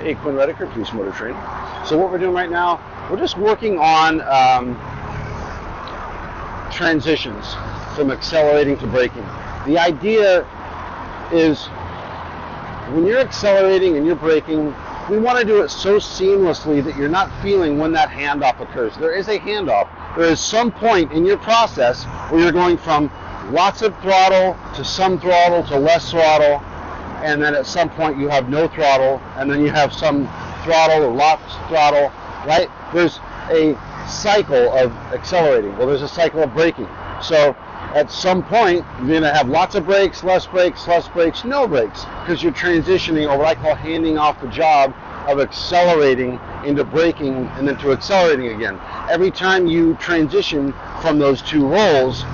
Hey, Quinn Police Motor Training. So what we're doing right now, we're just working on transitions from accelerating to braking. The idea is when you're accelerating and you're braking, we want to do it so seamlessly that you're not feeling when that handoff occurs. There is a handoff. There is some point in your process where you're going from lots of throttle to some throttle to less throttle, and then at some point you have no throttle, and then you have some throttle or lots of throttle, right? There's a cycle of accelerating. Well, there's a cycle of braking. So at some point, you're going to have lots of brakes, no brakes, because you're transitioning, or what I call handing off the job of accelerating into braking and then to accelerating again. Every time you transition from those two roles,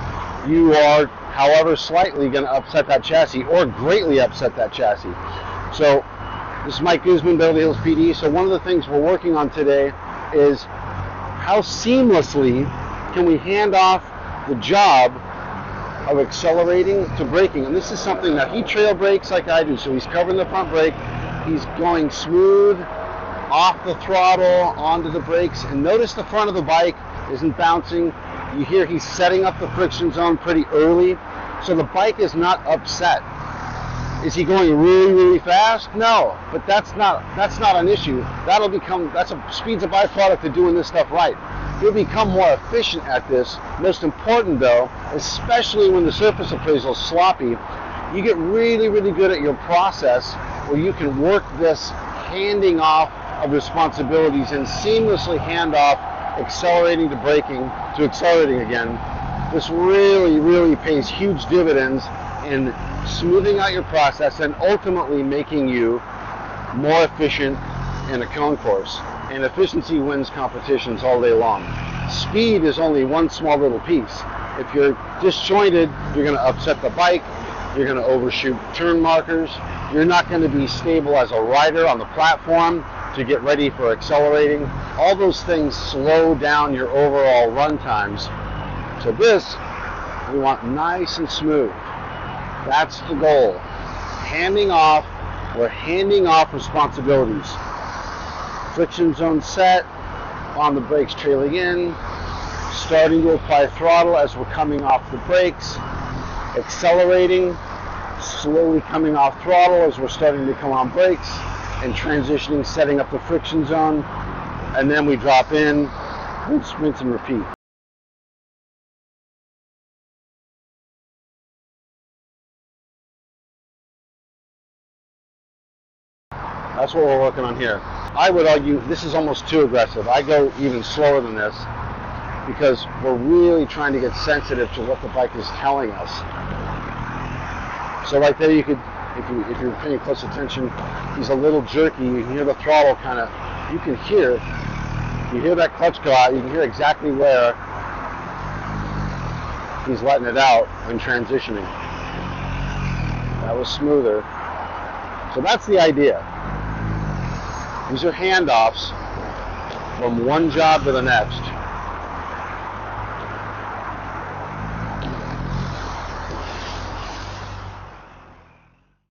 you are, however slightly, going to upset that chassis or greatly upset that chassis. So this is Mike Guzman, Beverly Hills PD. So one of the things we're working on today is how seamlessly can we hand off the job of accelerating to braking. And this is something that he trail brakes like I do. So he's covering the front brake. He's going smooth off the throttle onto the brakes. And notice the front of the bike isn't bouncing. You hear he's setting up the friction zone pretty early, so the bike is not upset. Is he going really, really fast? No, but that's not an issue. Speed's a byproduct of doing this stuff right. You'll become more efficient at this. Most important though, especially when the surface appraisal is sloppy, you get really, really good at your process where you can work this handing off of responsibilities and seamlessly hand off accelerating to braking to accelerating again. This really, really pays huge dividends in smoothing out your process and ultimately making you more efficient in a concourse. And efficiency wins competitions all day long. Speed is only one small little piece. If you're disjointed, you're going to upset the bike, you're going to overshoot turn markers, you're not going to be stable as a rider on the platform to get ready for accelerating. All those things slow down your overall run times. So this, we want nice and smooth. That's the goal. We're handing off responsibilities. Friction zone set, on the brakes trailing in, starting to apply throttle as we're coming off the brakes, accelerating, slowly coming off throttle as we're starting to come on brakes, and transitioning, setting up the friction zone, and then we drop in, rinse and repeat. That's what we're working on here. I would argue this is almost too aggressive. I go even slower than this because we're really trying to get sensitive to what the bike is telling us. So right there you could, if you're paying close attention, he's a little jerky. You can hear the throttle kind of, you hear that clutch go out. You can hear exactly where he's letting it out when transitioning. That was smoother. So that's the idea. These are handoffs from one job to the next.